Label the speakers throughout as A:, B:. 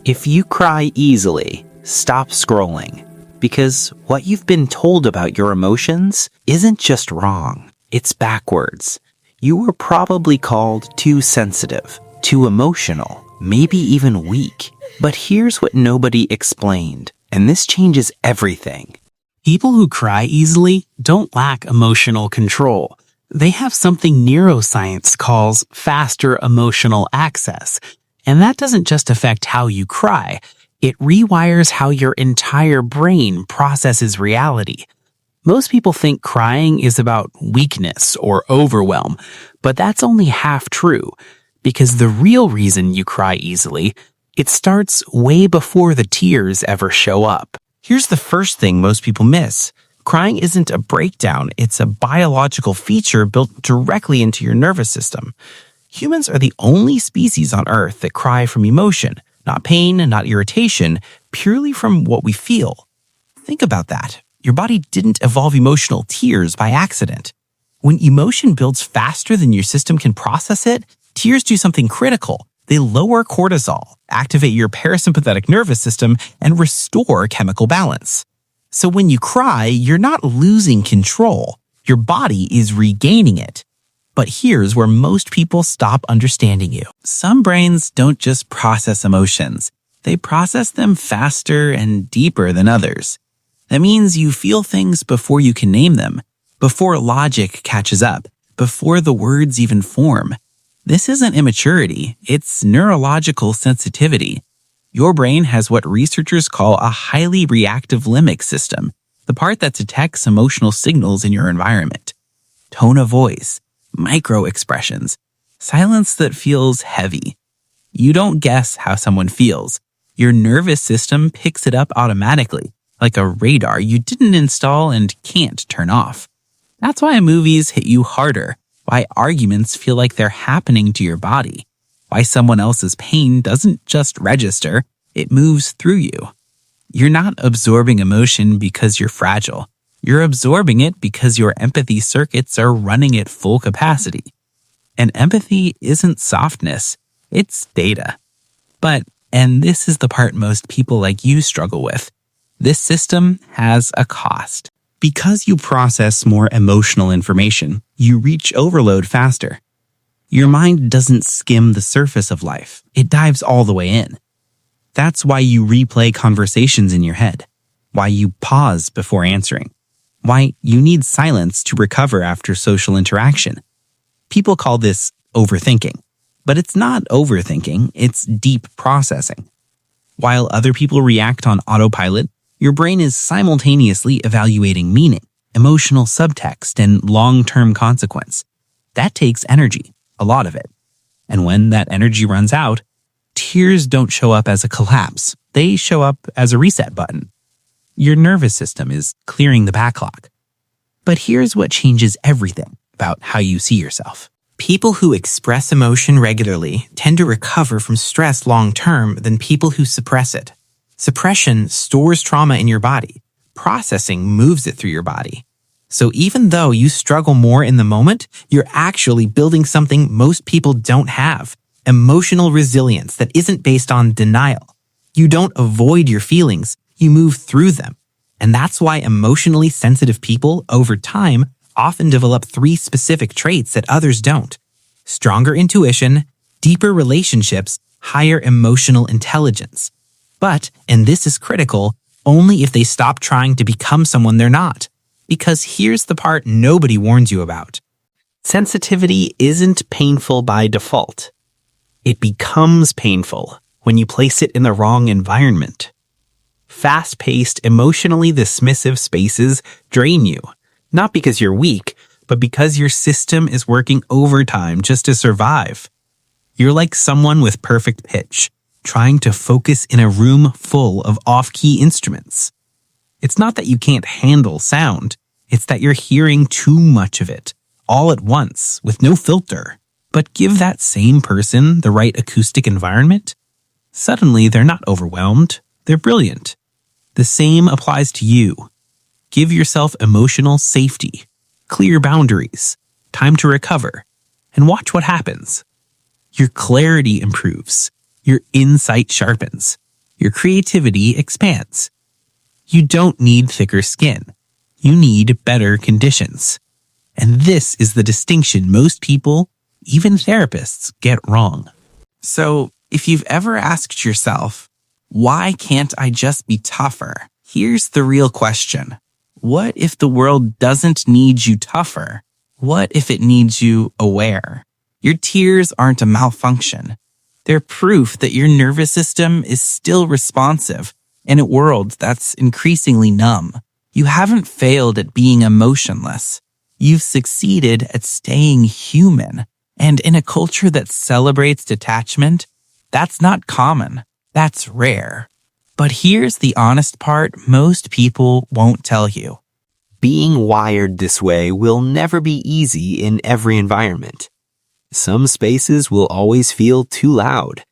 A: If you cry easily, stop scrolling. Because what you've been told about your emotions isn't just wrong, it's backwards. You were probably called too sensitive, too emotional, maybe even weak. But here's what nobody explained, and this changes everything.
B: People who cry easily don't lack emotional control. They have something neuroscience calls faster emotional access. And that doesn't just affect how you cry, it rewires how your entire brain processes reality. Most people think crying is about weakness or overwhelm, but that's only half true, because the real reason you cry easily, it starts way before the tears ever show up. Here's the first thing most people miss. Crying isn't a breakdown, it's a biological feature built directly into your nervous system. Humans are the only species on Earth that cry from emotion, not pain, not irritation, purely from what we feel. Think about that. Your body didn't evolve emotional tears by accident. When emotion builds faster than your system can process it, tears do something critical. They lower cortisol, activate your parasympathetic nervous system, and restore chemical balance. So when you cry, you're not losing control. Your body is regaining it. But here's where most people stop understanding you. Some brains don't just process emotions. They process them faster and deeper than others. That means you feel things before you can name them, before logic catches up, before the words even form. This isn't immaturity, it's neurological sensitivity. Your brain has what researchers call a highly reactive limbic system, the part that detects emotional signals in your environment. Tone of voice, micro-expressions, silence that feels heavy. You don't guess how someone feels. Your nervous system picks it up automatically, like a radar you didn't install and can't turn off. That's why movies hit you harder, why arguments feel like they're happening to your body, why someone else's pain doesn't just register, it moves through you. You're not absorbing emotion because you're fragile. You're absorbing it because your empathy circuits are running at full capacity. And empathy isn't softness, it's data. But, and this is the part most people like you struggle with, this system has a cost. Because you process more emotional information, you reach overload faster. Your mind doesn't skim the surface of life, it dives all the way in. That's why you replay conversations in your head, why you pause before answering, why you need silence to recover after social interaction. People call this overthinking, but it's not overthinking, it's deep processing. While other people react on autopilot, your brain is simultaneously evaluating meaning, emotional subtext, and long-term consequence. That takes energy, a lot of it. And when that energy runs out, tears don't show up as a collapse. They show up as a reset button. Your nervous system is clearing the backlog. But here's what changes everything about how you see yourself. People who express emotion regularly tend to recover from stress long-term than people who suppress it. Suppression stores trauma in your body. Processing moves it through your body. So even though you struggle more in the moment, you're actually building something most people don't have. Emotional resilience that isn't based on denial. You don't avoid your feelings, you move through them. And that's why emotionally sensitive people, over time, often develop 3 specific traits that others don't. Stronger intuition, deeper relationships, higher emotional intelligence. But, and this is critical, only if they stop trying to become someone they're not. Because here's the part nobody warns you about. Sensitivity isn't painful by default. It becomes painful when you place it in the wrong environment. Fast-paced, emotionally dismissive spaces drain you, not because you're weak, but because your system is working overtime just to survive. You're like someone with perfect pitch, trying to focus in a room full of off-key instruments. It's not that you can't handle sound, it's that you're hearing too much of it, all at once, with no filter. But give that same person the right acoustic environment, suddenly they're not overwhelmed, they're brilliant. The same applies to you. Give yourself emotional safety, clear boundaries, time to recover, and watch what happens. Your clarity improves, your insight sharpens, your creativity expands. You don't need thicker skin. You need better conditions. And this is the distinction most people, even therapists, get wrong. So, if you've ever asked yourself, why can't I just be tougher? Here's the real question. What if the world doesn't need you tougher? What if it needs you aware? Your tears aren't a malfunction. They're proof that your nervous system is still responsive in a world that's increasingly numb. You haven't failed at being emotionless. You've succeeded at staying human. And in a culture that celebrates detachment, that's not common. That's rare. But here's the honest part most people won't tell you.
A: Being wired this way will never be easy in every environment. Some spaces will always feel too loud.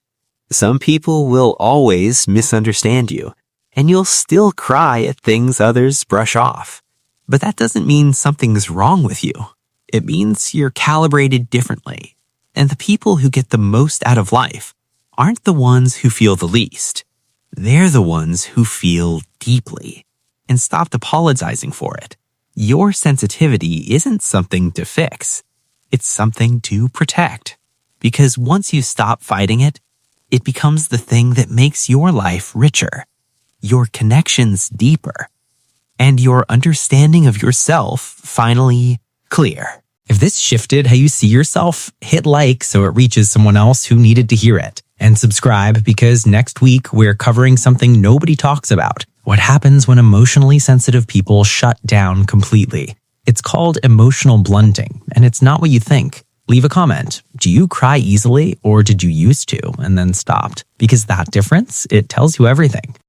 A: Some people will always misunderstand you, and you'll still cry at things others brush off. But that doesn't mean something's wrong with you. It means you're calibrated differently. And the people who get the most out of life aren't the ones who feel the least. They're the ones who feel deeply and stopped apologizing for it. Your sensitivity isn't something to fix. It's something to protect. Because once you stop fighting it, it becomes the thing that makes your life richer, your connections deeper, and your understanding of yourself finally clear. If this shifted how you see yourself, hit like so it reaches someone else who needed to hear it. And subscribe because next week we're covering something nobody talks about. What happens when emotionally sensitive people shut down completely? It's called emotional blunting, and it's not what you think. Leave a comment. Do you cry easily, or did you used to and then stopped? Because that difference, it tells you everything.